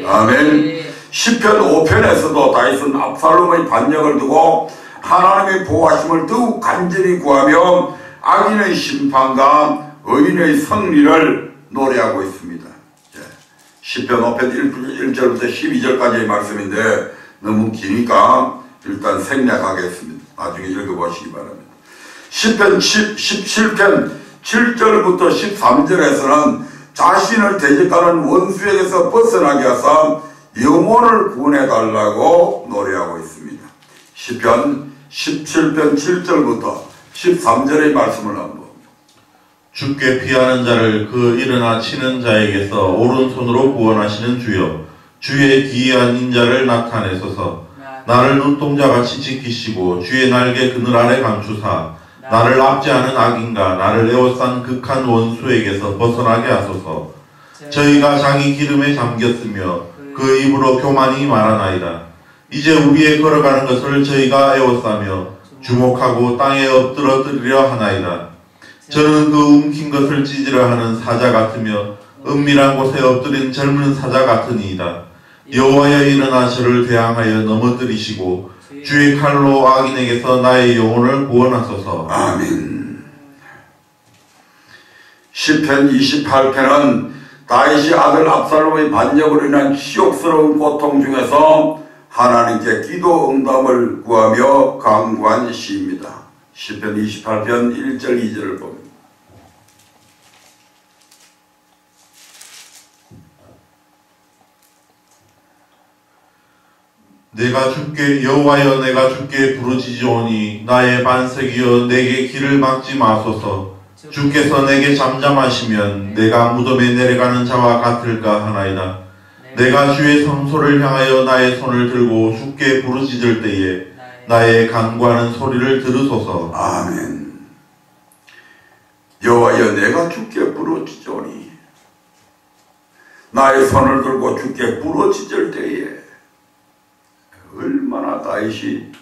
아멘. 시편 5편에서도 다윗은 압살롬의 반역을 두고 하나님의 보호하심을 더욱 간절히 구하며 악인의 심판과 의인의 승리를 노래하고 있습니다. 시편 5편 1절부터 12절까지의 말씀인데 너무 기니까 일단 생략하겠습니다. 나중에 읽어보시기 바랍니다. 시편 17편 7절부터 13절에서는 자신을 대적하는 원수에게서 벗어나게 하사 영혼을 구원해달라고 노래하고 있습니다. 시편 17편 7절부터 13절의 말씀을 한번. 주께 피하는 자를 그 일어나 치는 자에게서 오른손으로 구원하시는 주여, 주의 기이한 인자를 나타내소서. 나를 눈동자같이 지키시고 주의 날개 그늘 아래 감추사 나를 압제하는 악인과 나를 에워싼 극한 원수에게서 벗어나게 하소서. 저희가 자기 기름에 잠겼으며 그 입으로 교만이 말하나이다. 이제 우리의 걸어가는 것을 저희가 에워싸며 주목하고 땅에 엎드러뜨리려 하나이다. 저는 그 움킨 것을 찢으려 하는 사자 같으며 은밀한 곳에 엎드린 젊은 사자 같으니이다. 여호와여 일어나 저를 대항하여 넘어뜨리시고 주의 칼로 악인에게서 나의 영혼을 구원하소서. 아멘. 시편 28편은 다윗이 아들 압살롬의 반역으로 인한 치욕스러운 고통 중에서 하나님께 기도 응답을 구하며 강구한 시입니다. 시편 28편 1절 2절을 봅니다. 내가 주께 여호와여 내가 주께 부르짖으오니 나의 반석이여 내게 길을 막지 마소서. 주께서 내게 잠잠하시면 내가 무덤에 내려가는 자와 같을까 하나이다. 내가 주의 성소를 향하여 나의 손을 들고 주께 부르짖을 때에 나의 간구하는 소리를 들으소서. 아멘. 여호와여 내가 주께 부르짖으오니 나의 손을 들고 주께 부르짖을 때에 얼마나 다윗이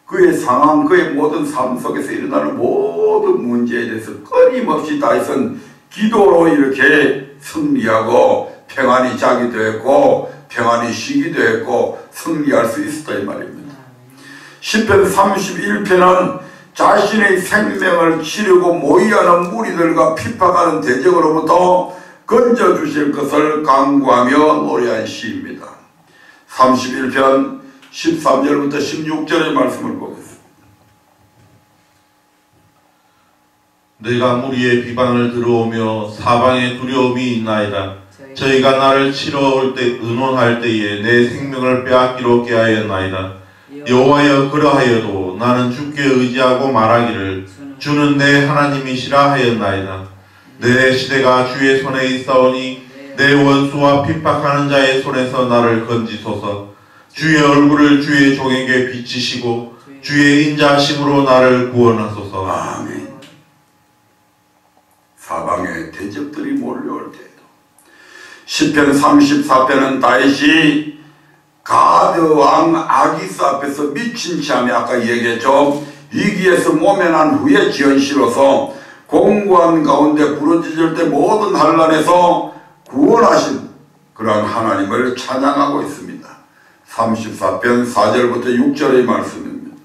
그의 상황, 그의 모든 삶 속에서 일어나는 모든 문제에 대해서 끊임없이 다윗은 기도로 이렇게 승리하고 평안히 자기도 했고 평안히 쉬기도 했고 승리할 수 있었다 이 말입니다. 시편 31편은 자신의 생명을 치르고 모의하는 무리들과 핍박하는 대적으로부터 건져주실 것을 간구하며 노래한 시입니다. 31편 13절부터 16절의 말씀을 보겠습니다. 내가 무리의 비방을 들어오며 사방에 두려움이 있나이다. 저희가 나를 치러 의논할 때에 내 생명을 빼앗기로 깨하였나이다. 여호와여 그러하여도 나는 주께 의지하고 말하기를 주는 내 하나님이시라 하였나이다. 내 시대가 주의 손에 있사오니 내 원수와 핍박하는 자의 손에서 나를 건지소서. 주의 얼굴을 주의 종에게 비치시고 주의 인자하심으로 나를 구원하소서. 아멘. 사방에 대적들이 몰려올 때에도 시편 34편은 다윗이 가드 왕 아기스 앞에서 미친 채함에 아까 얘기했죠. 위기에서 모면한 후에 지은 시로서 공고한 가운데 부르짖을 때 모든 환난에서 구원하신 그러한 하나님을 찬양하고 있습니다. 34편 4절부터 6절의 말씀입니다.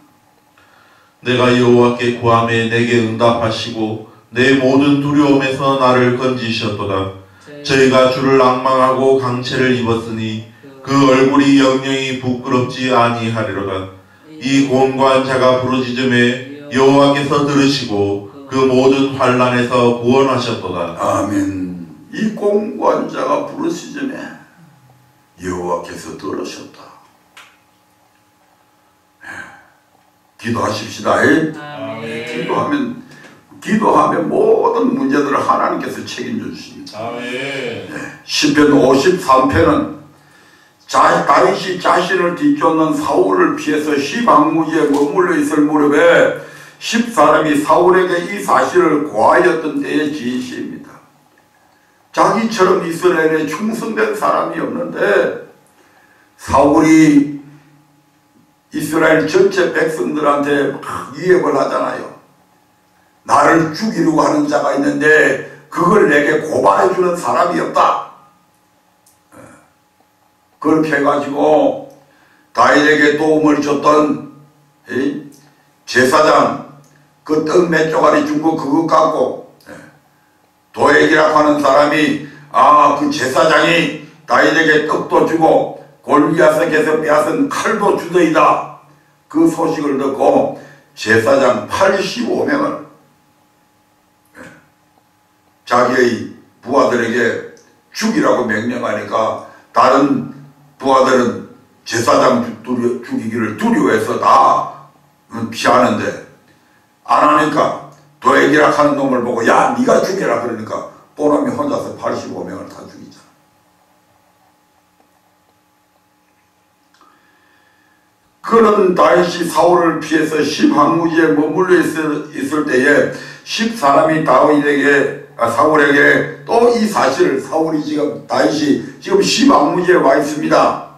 내가 여호와께 구하매 내게 응답하시고 내 모든 두려움에서 나를 건지셨도다. 저희가 주를 앙망하고 강체를 입었으니 그 얼굴이 영영이 부끄럽지 아니하리로다. 이 곤고한 자가 부르짖음에 여호와께서 들으시고 그 모든 환난에서 구원하셨도다. 아멘. 이 곤고한 자가 부르짖음에 여호와께서 들으셨다. 기도하십시다. 기도하면 모든 문제들을 하나님께서 책임져 주십니다. 시편 53편은 다윗이 자신을 뒤쫓는 사울을 피해서 시방무지에 머물러 있을 무렵에 10사람이 사울에게 이 사실을 고하였던 때의 지은 시입니다. 자기처럼 이스라엘에 충성된 사람이 없는데 사울이 이스라엘 전체 백성들한테 막 위협을 하잖아요. 나를 죽이려고 하는 자가 있는데 그걸 내게 고발해주는 사람이 없다. 그렇게 해가지고 다윗에게 도움을 줬던 제사장 그 떡 몇 조가리 준 거 그거 갖고 도액이라고 하는 사람이 그 제사장이 다윗에게 떡도 주고 골리앗에게서 빼앗은 칼도 주더이다. 그 소식을 듣고 제사장 85명을 자기의 부하들에게 죽이라고 명령하니까 다른 부하들은 제사장 죽이기를 두려워해서 다 피하는데, 안 하니까 도액이라 하는 놈을 보고 야 네가 죽여라 그러니까 보람이 혼자서 85명을 다 죽이잖아. 그런 다윗이 사울을 피해서 십항무지에 머물러 있을 때에 10사람이 사울에게 또 이 사실을, 사울이 지금, 다윗이 지금 십항무지에 와 있습니다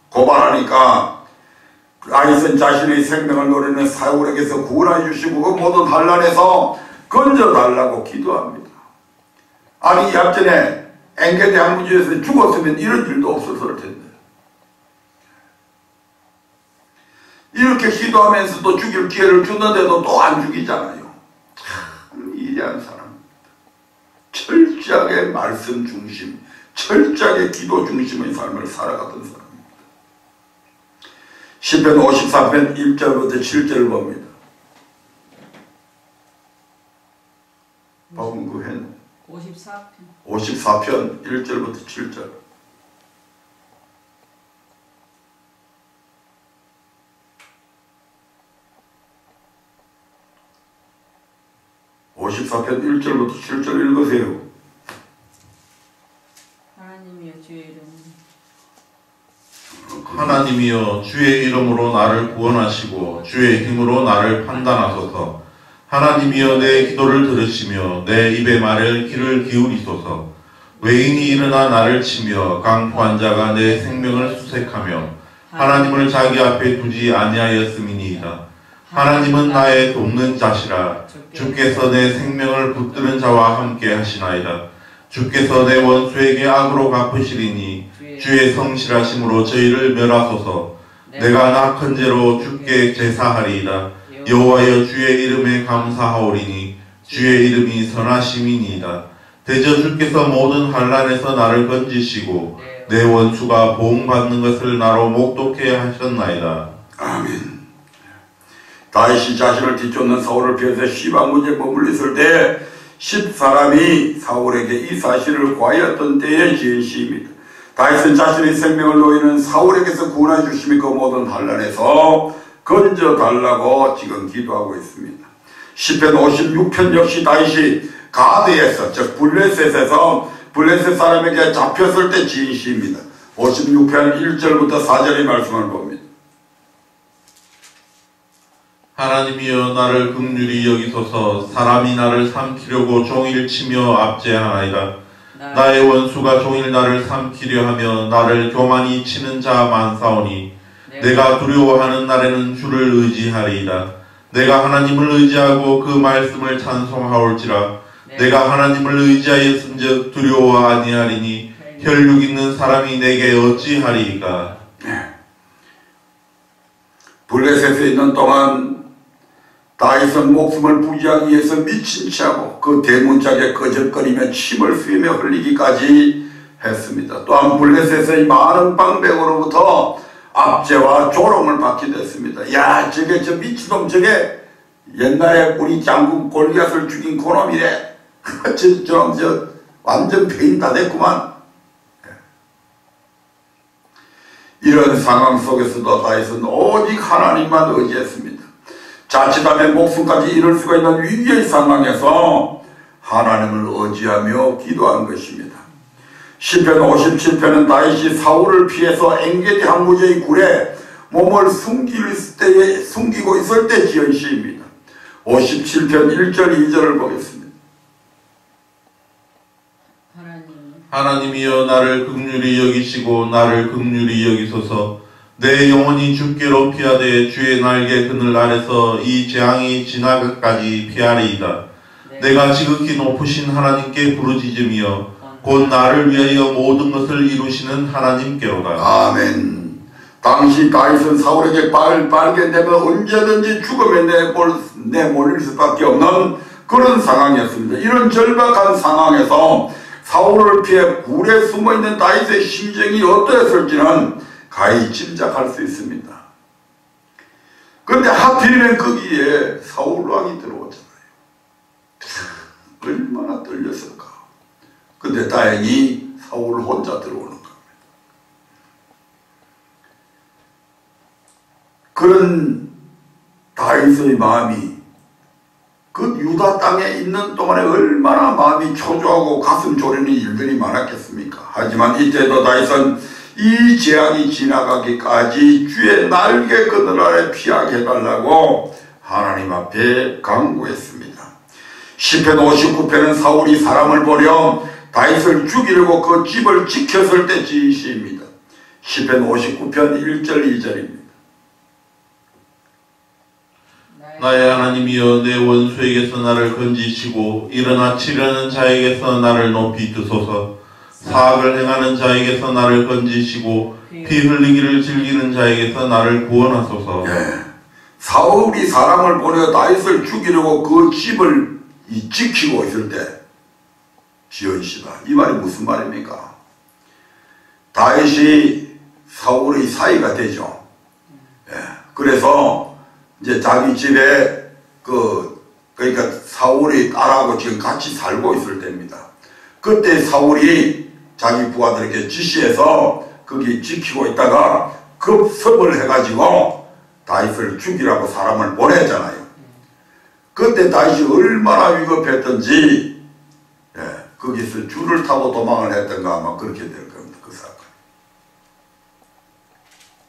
고발하니까 다윗은 자신의 생명을 노리는 사울에게서 구원해 주시고 그 모든 환난에서 건져달라고 기도합니다. 아니 이 앞전에 엔게디 항무지에서 죽었으면 이런 일도 없었을 텐데, 이렇게 기도하면서 또 죽일 기회를 주는데도 또 안 죽이잖아요. 참 위대한 사람입니다. 철저하게 말씀 중심, 철저하게 기도 중심의 삶을 살아갔던 사람입니다. 시편 54편 1절부터 7절을 봅니다. 방금 그 했네. 54편 1절부터 7절. (54편) 1절부터 7절 읽으세요. 하나님이여 주의 이름으로 나를 구원하시고 주의 힘으로 나를 판단하소서. 하나님이여 내 기도를 들으시며 내 입의 말에 귀를 기울이소서. 외인이 일어나 나를 치며 강포한 자가 내 생명을 수색하며 하나님을 자기 앞에 두지 아니하였음이니이다. 하나님은 나의 돕는 자시라. 주께서 내 생명을 붙드는 자와 함께 하시나이다. 주께서 내 원수에게 악으로 갚으시리니 주의 성실하심으로 저희를 멸하소서. 내가 낙한 죄로 주께 제사하리이다. 여호와여 주의 이름에 감사하오리니 주의 이름이 선하심이니이다. 대저 주께서 모든 환난에서 나를 건지시고 내 원수가 보응받는 것을 나로 목독해 하셨나이다. 아멘. 다윗이 자신을 뒤쫓는 사울을 피해서 시방문에 머물러 있을 때 10사람이 사울에게 이 사실을 고하였던 때의 지은 시입니다. 다윗은 자신의 생명을 놓이는 사울에게서 구원해 주심이 그 모든 환난에서 건져달라고 지금 기도하고 있습니다. 시편 56편 역시 다윗이 가드에서, 즉 블레셋에서 블레셋 사람에게 잡혔을 때 지은 시입니다. 56편 1절부터 4절의 말씀을 봅니다. 하나님이여 나를 긍휼히 여기소서. 사람이 나를 삼키려고 종일 치며 압제하나이다. 나의 원수가 종일 나를 삼키려 하며 나를 교만히 치는 자 많사오니 내가 두려워하는 날에는 주를 의지하리이다. 내가 하나님을 의지하고 그 말씀을 찬송하올지라. 내가 하나님을 의지하였은즉 두려워 아니하리니 혈육 있는 사람이 내게 어찌하리이까. 블레셋에 있는 동안 다윗은 목숨을 부지하기 위해서 미친 체하고 그 대문짝에 거적거리며 침을 휘며 흘리기까지 했습니다. 또한 블레셋의 많은 방백으로부터 압제와 조롱을 받게 됐습니다. 야, 저게 저 미친놈, 저게 옛날에 우리 장군 골리앗을 죽인 그놈이래. 저 완전 배인 다 됐구만. 이런 상황 속에서도 다윗은 오직 하나님만 의지했습니다. 자칫하면 목숨까지 잃을 수가 있는 위기의 상황에서 하나님을 의지하며 기도한 것입니다. 시편 57편은 다윗이 사울을 피해서 엔게디 항무지의 굴에 몸을 숨기고 있을 때 지은 시입니다. 57편 1절 2절을 보겠습니다. 하나님이여 나를 긍휼히 여기시고 나를 긍휼히 여기소서. 내 영혼이 주께로 피하되 주의 날개 그늘 아래서 이 재앙이 지나가까지 피하리이다. 내가 지극히 높으신 하나님께 부르짖으며 곧 나를 위하여 모든 것을 이루시는 하나님께로다. 아멘. 당시 다윗은 사울에게 발견되면 언제든지 죽음에 내몰릴 수밖에 없는 그런 상황이었습니다. 이런 절박한 상황에서 사울을 피해 굴에 숨어있는 다윗의 심정이 어떠했을지는 가히 짐작할 수 있습니다. 그런데 하필이면 거기에 사울왕이 들어오잖아요. 얼마나 떨렸을까. 그 근데 다행히 사울 혼자 들어오는 겁니다. 그런 다윗의 마음이 그 유다 땅에 있는 동안에 얼마나 마음이 초조하고 가슴 졸이는 일들이 많았겠습니까? 하지만 이때도 다윗은 이 재앙이 지나가기까지 주의 날개 그늘 아래 피하게 해달라고 하나님 앞에 간구했습니다. 시편 59편은 사울이 사람을 보려 다윗을 죽이려고 그 집을 지켰을 때 지은 시입니다. 시편 59편 1절 2절입니다. 나의 하나님이여 내 원수에게서 나를 건지시고 일어나 치려는 자에게서 나를 높이 드소서. 사악을 행하는 자에게서 나를 건지시고 피 흘리기를 즐기는 자에게서 나를 구원하소서. 사울이 사람을 보내 다윗을 죽이려고 그 집을 지키고 있을 때 지은 시다. 이 말이 무슨 말입니까? 다윗이 사울의 사이가 되죠. 그래서 이제 자기 집에 그러니까 사울의 딸하고 지금 같이 살고 있을 때입니다. 그때 사울이 자기 부하들에게 지시해서 거기 지키고 있다가 급습을 해가지고 다윗을 죽이라고 사람을 보내잖아요. 그때 다윗이 얼마나 위급했던지 거기서 줄을 타고 도망을 했던가 아마 그렇게 될 겁니다. 그 사건.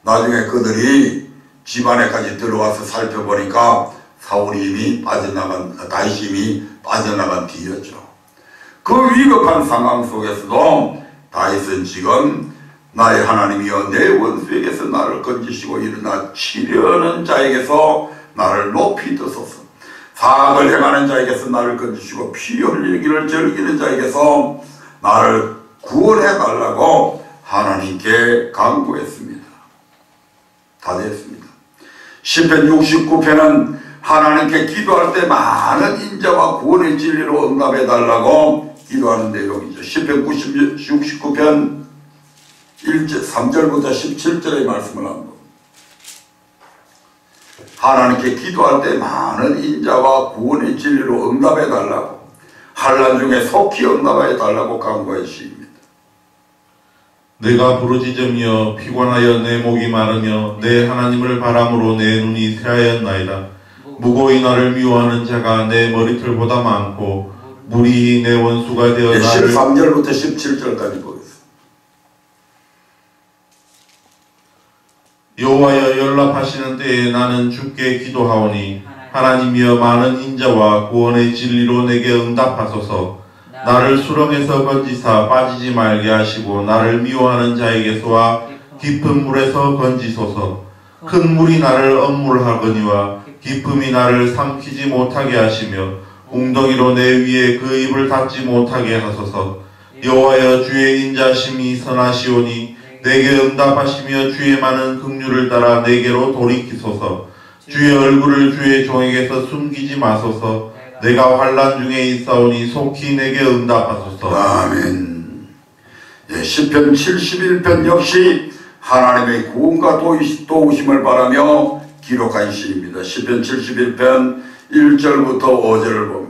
나중에 그들이 집안에까지 들어와서 살펴보니까 사울이 이미 다윗이 이미 빠져나간 뒤였죠. 그 위급한 상황 속에서도 다윗은 지금 나의 하나님이여 내 원수에게서 나를 건지시고 일어나 치려는 자에게서 나를 높이 드소서. 사악을 행하는 자에게서 나를 건지시고 피 흘리기를 즐기는 자에게서 나를 구원해 달라고 하나님께 간구했습니다. 다 됐습니다. 시편 69편은 하나님께 기도할 때 많은 인자와 구원의 진리로 응답해 달라고 기도하는 내용이죠. 시편 69편 3절부터 17절의 말씀을 한번. 하나님께 기도할 때 많은 인자와 구원의 진리로 응답해 달라고, 환난 중에 속히 응답해 달라고 간구한 시입니다. 내가 부르짖으며 피곤하여 내 목이 마르며 내 하나님을 바람으로 내 눈이 쇠하였나이다. 무고히 나를 미워하는 자가 내 머리털보다 많고 무리히 내 원수가 되어 나를 13절부터 17절까지 보겠습니다. 여호와여 연락하시는 때에 나는 주께 기도하오니 하나님이여 많은 인자와 구원의 진리로 내게 응답하소서. 나를 수렁에서 건지사 빠지지 말게 하시고 나를 미워하는 자에게서와 깊은 물에서 건지소서. 큰 물이 나를 엄물하거니와 깊음이 나를 삼키지 못하게 하시며 웅덩이로 내 위에 그 입을 닫지 못하게 하소서. 여호와여 주의 인자심이 선하시오니 내게 응답하시며 주의 많은 긍휼을 따라 내게로 돌이키소서. 주의 얼굴을 주의 종에게서 숨기지 마소서. 내가 환난 중에 있사오니 속히 내게 응답하소서. 아멘. 시편 71편 역시 하나님의 구원과 도우심을 바라며 기록한 시입니다. 시편 71편 1절부터 5절을 봅니다.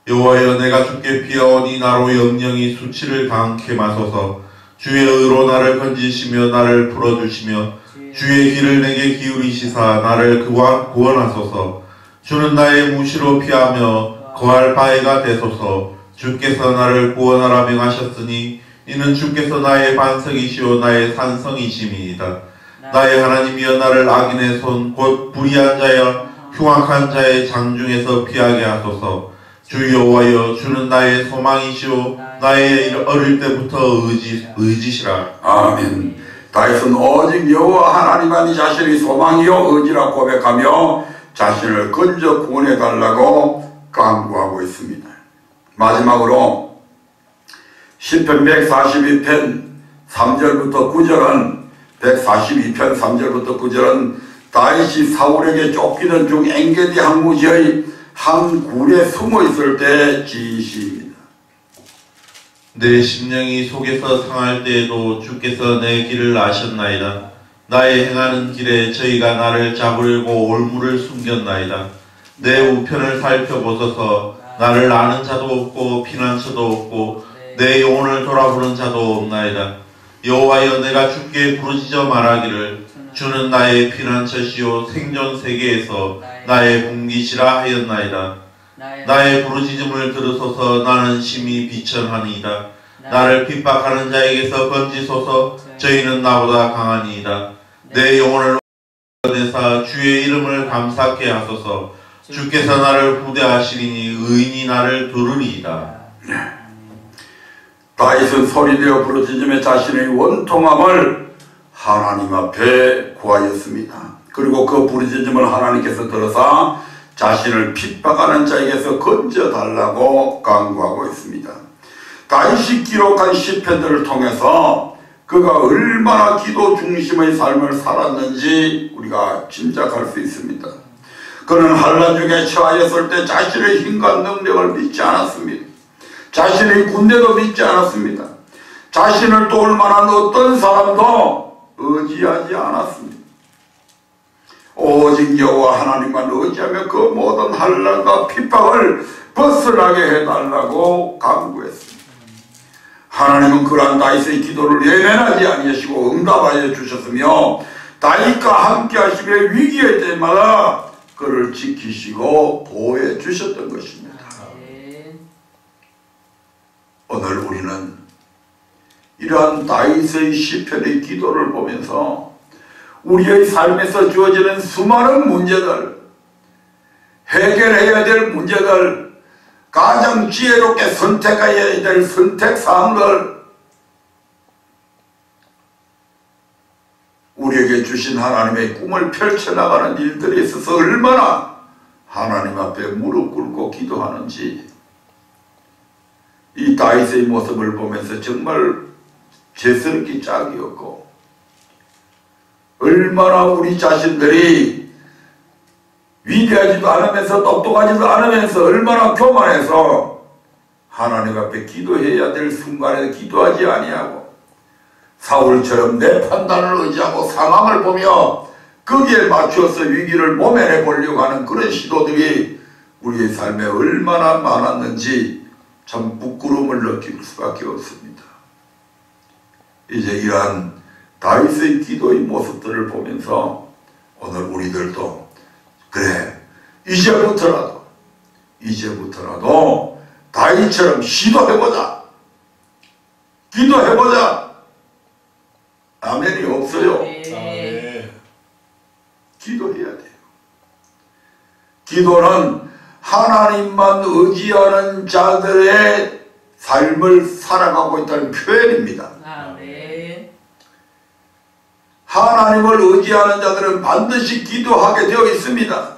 여호와여 내가 주께 피하오니 나로 영영이 수치를 강케 마소서. 주의 의로 나를 건지시며 나를 풀어주시며 주의 귀를 내게 기울이시사 나를 구원하소서. 주는 나의 무시로 피하며 거할 바위가 되소서. 주께서 나를 구원하라 명하셨으니 이는 주께서 나의 반석이시오 나의 산성이심이니이다. 나의 하나님이여 나를 악인의 손 곧 불의한 자여 흉악한 자의 장중에서 피하게 하소서. 주 여호와여 주는 나의 소망이시오 나의 어릴 때부터 의지시라. 아멘. 다윗은 오직 여호와 하나님만이 자신의 소망이요 의지라 고백하며 자신을 건져 구원해 달라고 간구하고 있습니다. 마지막으로 시편 142편 3절부터 9절은 142편 3절부터 9절은 다윗이 사울에게 쫓기는 중 엔게디 항구지의 한 굴에 숨어 있을 때 지은 시입니다. 내 심령이 속에서 상할 때에도 주께서 내 길을 아셨나이다. 나의 행하는 길에 저희가 나를 잡으려고 올무를 숨겼나이다. 내 우편을 살펴보소서. 나를 아는 자도 없고 피난처도 없고 내 영혼을 돌아보는 자도 없나이다. 여호와여, 내가 주께 부르짖어 말하기를 주는 나의 피난처시요 생존 세계에서 나의 분기시라 하였나이다. 나의 부르짖음을 들으소서. 나는 심히 비천하니이다. 나를 핍박하는 자에게서 건지소서. 저희는 나보다 강하니이다. 내 영혼을 내사 주의 이름을 감사케 하소서. 주께서 나를 후대하시리니 의인이 나를 두르리이다. 다윗은 소리내어 부르짖으며 자신의 원통함을 하나님 앞에 구하였습니다. 그리고 그 부르짖음을 하나님께서 들으사 자신을 핍박하는 자에게서 건져달라고 간구하고 있습니다. 다윗이 기록한 시편들을 통해서 그가 얼마나 기도 중심의 삶을 살았는지 우리가 짐작할 수 있습니다. 그는 환난 중에 처하였을 때 자신의 힘과 능력을 믿지 않았습니다. 자신의 군대도 믿지 않았습니다. 자신을 도울 만한 어떤 사람도 의지하지 않았습니다. 오직 여호와 하나님만 의지하며 그 모든 환난과 핍박을 벗어나게 해달라고 간구했습니다. 하나님은 그러한 다윗의 기도를 예면하지 아니하시고 응답하여 주셨으며 다윗과 함께 하시며 위기의 때마다 그를 지키시고 보호해 주셨던 것입니다. 오늘 우리는 이러한 다윗의 시편의 기도를 보면서 우리의 삶에서 주어지는 수많은 문제들, 해결해야 될 문제들, 가장 지혜롭게 선택해야 될 선택사항들, 우리에게 주신 하나님의 꿈을 펼쳐나가는 일들에 있어서 얼마나 하나님 앞에 무릎 꿇고 기도하는지 이 다윗의 모습을 보면서 정말 죄스럽기 짝이 없고, 얼마나 우리 자신들이 위대하지도 않으면서 똑똑하지도 않으면서 얼마나 교만해서 하나님 앞에 기도해야 될 순간에 기도하지 아니하고 사울처럼 내 판단을 의지하고 상황을 보며 거기에 맞추어서 위기를 모면해 보려고 하는 그런 시도들이 우리의 삶에 얼마나 많았는지 참 부끄러움을 느낄 수밖에 없습니다. 이제 이러한 다윗의 기도의 모습들을 보면서 오늘 우리들도 그래, 이제부터라도 다윗처럼 시도해보자, 기도해보자. 아멘이 없어요. 기도해야 돼요. 기도는 하나님만 의지하는 자들의 삶을 살아가고 있다는 표현입니다. 하나님을 의지하는 자들은 반드시 기도하게 되어 있습니다.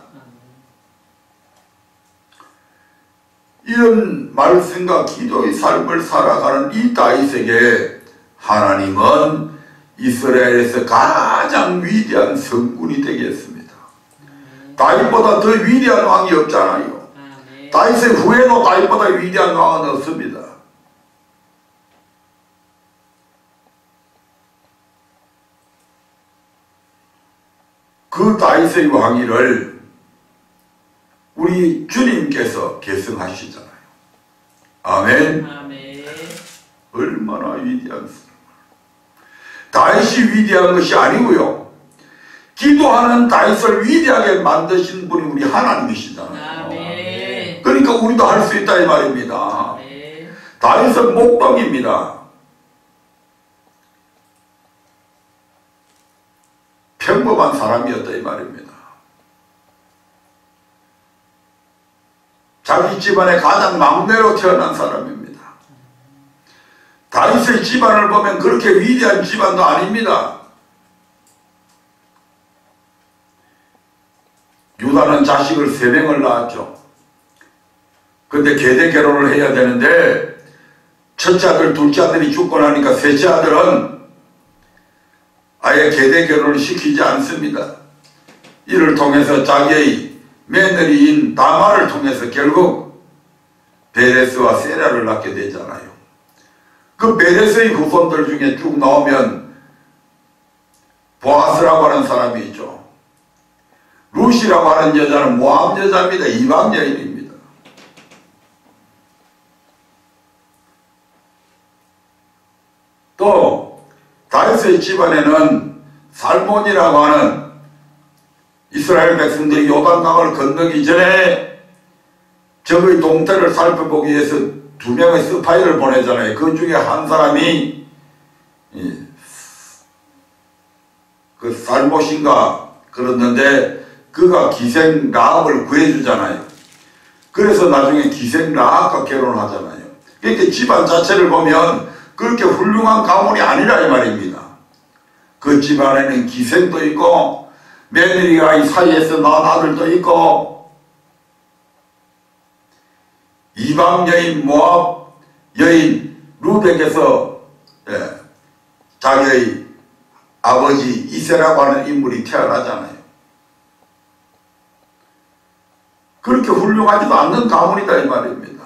이런 말씀과 기도의 삶을 살아가는 이 다윗에게 하나님은 이스라엘에서 가장 위대한 성군이 되게 했습니다. 다윗보다 더 위대한 왕이 없잖아요. 다윗의 후에도 다윗보다 위대한 왕은 없습니다. 그 다윗의 왕위를 우리 주님께서 계승하시잖아요. 아멘. 얼마나 위대한 사람. 다윗이 위대한 것이 아니고요, 기도하는 다윗을 위대하게 만드신 분이 우리 하나님이시잖아요. 그러니까 우리도 할 수 있다 이 말입니다. 다윗은 목동입니다. 평범한 사람이었다 이 말입니다. 자기 집안의 가장 막내로 태어난 사람입니다. 다윗의 집안을 보면 그렇게 위대한 집안도 아닙니다. 유다는 자식을 3명을 낳았죠. 근데 계대 결혼을 해야 되는데 첫째 아들, 둘째 아들이 죽고 나니까 셋째 아들은 아예 계대 결혼을 시키지 않습니다. 이를 통해서 자기의 며느리인 다말을 통해서 결국 베레스와 세라를 낳게 되잖아요. 그 베레스의 후손들 중에 쭉 나오면 보아스라고 하는 사람이 있죠. 루시라고 하는 여자는 모압 여자입니다. 이방 여인입니다. 다윗의 집안에는 살몬이라고 하는 이스라엘 백성들이 요단강을 건너기 전에 적의 동태를 살펴보기 위해서 2명의 스파이를 보내잖아요. 그 중에 한 사람이 그 살못인가 그랬는데 그가 기생 라합을 구해주잖아요. 그래서 나중에 기생 라합과 결혼하잖아요. 그러니까 집안 자체를 보면 그렇게 훌륭한 가문이 아니라 이 말입니다. 그 집안에는 기생도 있고 며느리가 이 사이에서 낳은 아들도 있고 이방 여인 모압 여인 룻에게서 자기의 아버지 이세라고 하는 인물이 태어나잖아요. 그렇게 훌륭하지도 않는 가문이다 이 말입니다.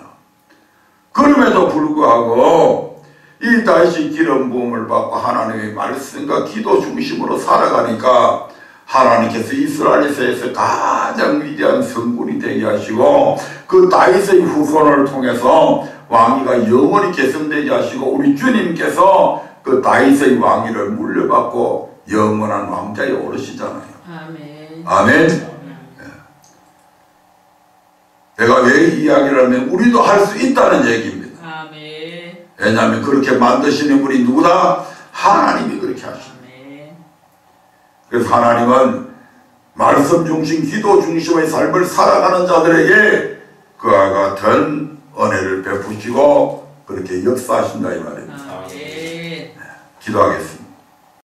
그럼에도 불구하고 이 다윗이 기름 부음을 받고 하나님의 말씀과 기도 중심으로 살아가니까 하나님께서 이스라엘에서 가장 위대한 성군이 되게 하시고 그 다윗의 후손을 통해서 왕위가 영원히 계승되게 하시고 우리 주님께서 그 다윗의 왕위를 물려받고 영원한 왕자에 오르시잖아요. 아멘. 아멘. 내가 왜 이 이야기를 하면 우리도 할 수 있다는 얘기입니다. 아멘. 왜냐하면 그렇게 만드시는 분이 누구다? 하나님이 그렇게 하십니다. 그래서 하나님은 말씀 중심, 기도 중심의 삶을 살아가는 자들에게 그와 같은 은혜를 베푸시고 그렇게 역사하신다 이 말입니다. 아멘. 기도하겠습니다.